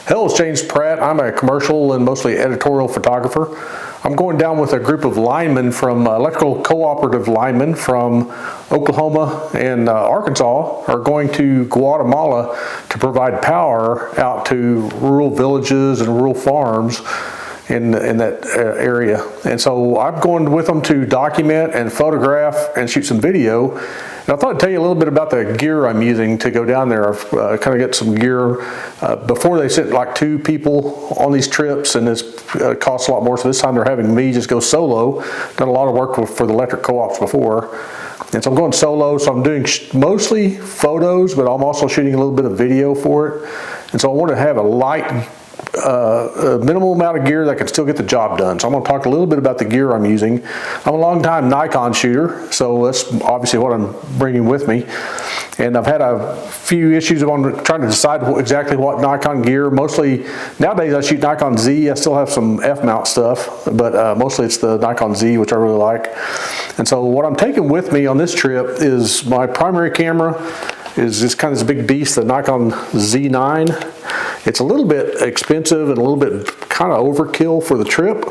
Hello, it's James Pratt. I'm a commercial and mostly editorial photographer. I'm going down with a group of linemen from electrical cooperative linemen from Oklahoma and Arkansas are going to Guatemala to provide power out to rural villages and rural farms in that area. And so I'm going with them to document and photograph and shoot some video. And I thought I'd tell you a little bit about the gear I'm using to go down there. I've kind of got some gear. Before they sent like 2 people on these trips, and it's costs a lot more. So this time they're having me just go solo. Done a lot of work for the electric co-ops before. And so I'm going solo, so I'm doing mostly photos, but I'm also shooting a little bit of video for it. And so I want to have a light, a minimal amount of gear that can still get the job done. So I'm going to talk a little bit about the gear I'm using. I'm a long-time Nikon shooter, so that's obviously what I'm bringing with me. And I've had a few issues on trying to decide exactly what Nikon gear. Mostly nowadays I shoot Nikon Z. I still have some F-mount stuff, but mostly it's the Nikon Z, which I really like. And so what I'm taking with me on this trip is my primary camera is this kind of this big beast, the Nikon Z6. It's a little bit expensive and a little bit kind of overkill for the trip,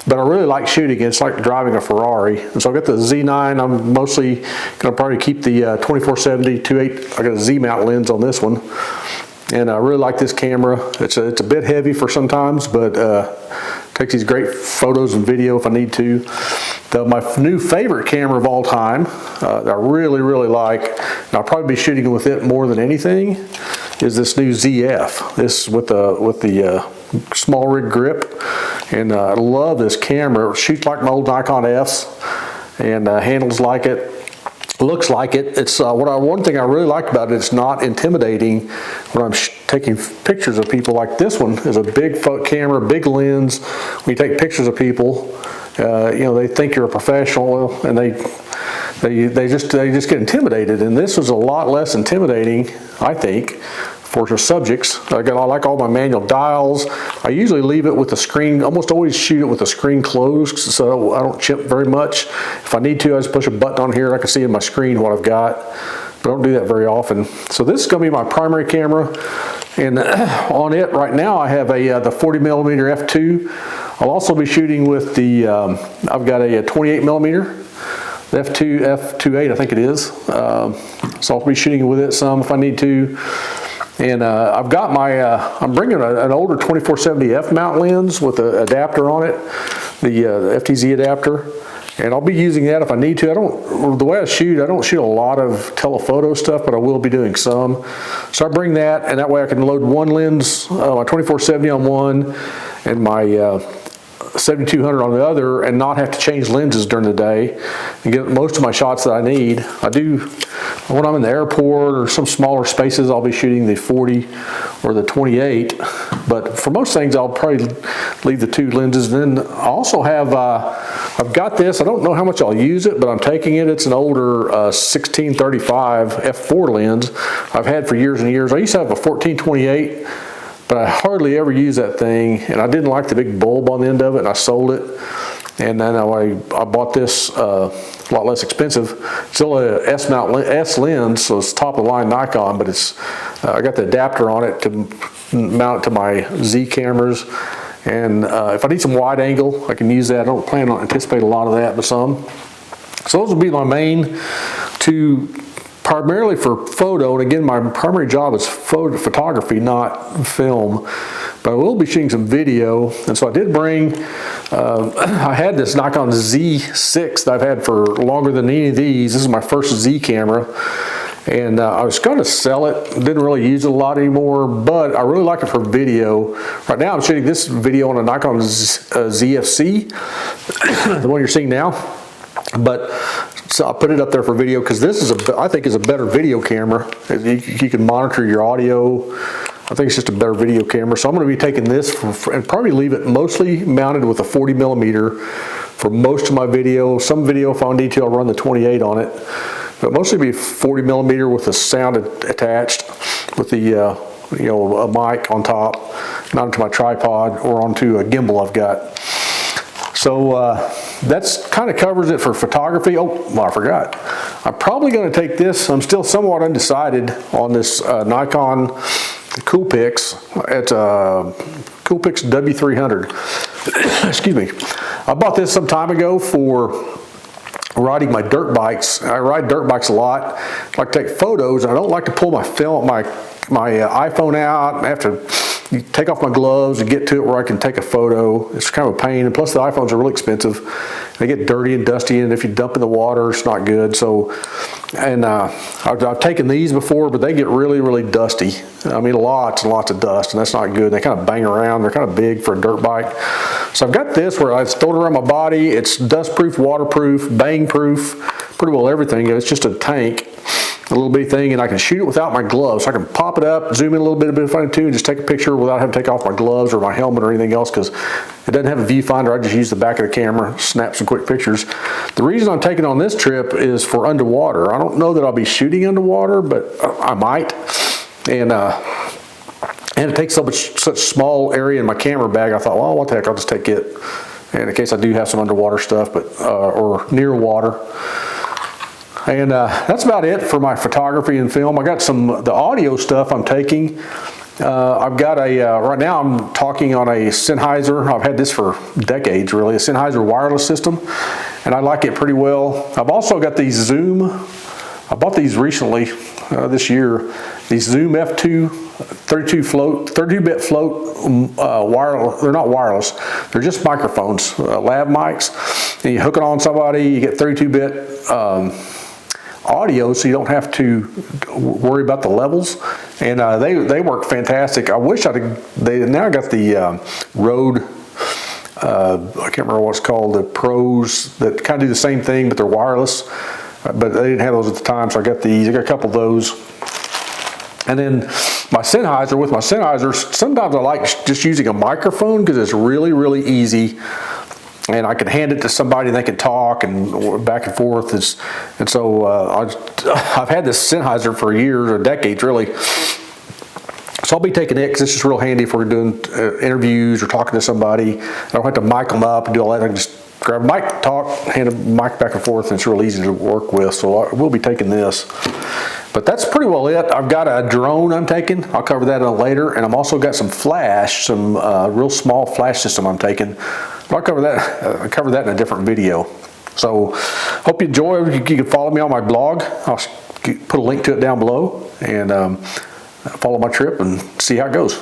but I really like shooting it. It's like driving a Ferrari. And so I got the Z9. I'm mostly going to probably keep the 24-70 2.8. I got a Z mount lens on this one. And I really like this camera. It's a bit heavy for sometimes, but takes these great photos and video if I need to. My new favorite camera of all time that I really like, and I'll probably be shooting with it more than anything, is this new ZF. This with the small rig grip, and I love this camera. It shoots like my old Nikon Fs, and handles like it. Looks like it. It's one thing I really like about it. It's not intimidating when I'm taking pictures of people. Like this one is a big camera, big lens. When you take pictures of people, you know, they think you're a professional, and they just get intimidated. And this was a lot less intimidating, I think, for your subjects. I like all my manual dials. I usually leave it with the screen, almost always shoot it with the screen closed, so I don't chip very much. If I need to, I just push a button on here and I can see in my screen what I've got, but I don't do that very often. So this is going to be my primary camera, and on it right now I have the 40mm f2. I'll also be shooting with the, I've got a 28mm. The f2.8 I think it is. So I'll be shooting with it some if I need to. And I've got my, I'm bringing an older 24-70 F-mount lens with an adapter on it, the FTZ adapter. And I'll be using that if I need to. The way I don't shoot a lot of telephoto stuff, but I will be doing some. So I bring that, and that way I can load one lens, my 24-70 on one, and my 7200 on the other, and not have to change lenses during the day and get most of my shots that I need. I do, when I'm in the airport or some smaller spaces, I'll be shooting the 40 or the 28, but for most things I'll probably leave the 2 lenses. And then I also have, I've got this, I don't know how much I'll use it, but I'm taking it. It's an older 1635 f4 lens I've had for years and years. I used to have a 1428, but I hardly ever use that thing, and I didn't like the big bulb on the end of it, and I sold it. And then I bought this a lot less expensive. Still a S lens, so it's top of the line Nikon, but it's I got the adapter on it to mount it to my Z cameras. And if I need some wide angle, I can use that. I don't plan on anticipate a lot of that, but some. So those will be my main 2. Primarily for photo, and again, my primary job is photography, not film, but I will be shooting some video. And so I did bring, I had this Nikon Z6 that I've had for longer than any of these. This is my first Z camera, and I was going to sell it. Didn't really use it a lot anymore, but I really like it for video. Right now I'm shooting this video on a Nikon ZFC, the one you're seeing now. But so I'll put it up there for video because this is I think is a better video camera. You can monitor your audio. I think it's just a better video camera. So I'm going to be taking this and probably leave it mostly mounted with a 40mm for most of my video. Some video, if I need to, I'll run the 28 on it. But mostly be 40mm with the sound attached, with the you know, a mic on top, mounted to my tripod or onto a gimbal I've got. So that's kind of covers it for photography. Oh, well, I forgot. I'm probably going to take this. I'm still somewhat undecided on this Nikon Coolpix. It's a Coolpix W300. Excuse me. I bought this some time ago for riding my dirt bikes. I ride dirt bikes a lot. I like to take photos, and I don't like to pull my film, my iPhone out. I have to take off my gloves and get to it where I can take a photo. It's kind of a pain, and plus the iPhones are really expensive. They get dirty and dusty, and if you dump in the water, it's not good. So, and I've taken these before, but they get really, really dusty. I mean, lots and lots of dust, and that's not good. They kind of bang around. They're kind of big for a dirt bike. So I've got this where I throw it around my body. It's dust-proof, waterproof, bang-proof, pretty well everything. It's just a tank, a little bitty thing, and I can shoot it without my gloves. So I can pop it up, zoom in a little bit if I need to, and just take a picture without having to take off my gloves or my helmet or anything else, because it doesn't have a viewfinder. I just use the back of the camera, snap some quick pictures. The reason I'm taking on this trip is for underwater. I don't know that I'll be shooting underwater, but I might. And it takes such small area in my camera bag. I thought, well, what the heck, I'll just take it, and in case I do have some underwater stuff, but or near water. And that's about it for my photography and film. I got the audio stuff I'm taking. I've got right now I'm talking on a Sennheiser. I've had this for decades, really, a Sennheiser wireless system, and I like it pretty well. I've also got these Zoom. I bought these recently this year. These Zoom F2 32-bit float wireless. They're not wireless. They're just microphones, lav mics. And you hook it on somebody. You get 32-bit. Audio, so you don't have to worry about the levels, and they work fantastic. I wish now I got the Rode, I can't remember what it's called, the Pros that kind of do the same thing, but they're wireless, but they didn't have those at the time, so I got these. I got a couple of those. And then my Sennheiser, with my Sennheiser, sometimes I like just using a microphone because it's really, really easy. And I can hand it to somebody and they can talk and back and forth. And so I've had this Sennheiser for years or decades, really. So I'll be taking it because it's just real handy if we're doing interviews or talking to somebody. I don't have to mic them up and do all that. I can just grab a mic, talk, hand a mic back and forth, and it's real easy to work with. So I will be taking this. But that's pretty well it. I've got a drone I'm taking. I'll cover that later. And I've also got some flash, some real small flash system I'm taking. I'll cover that in a different video. So hope you enjoy. You can follow me on my blog. I'll put a link to it down below, and follow my trip and see how it goes.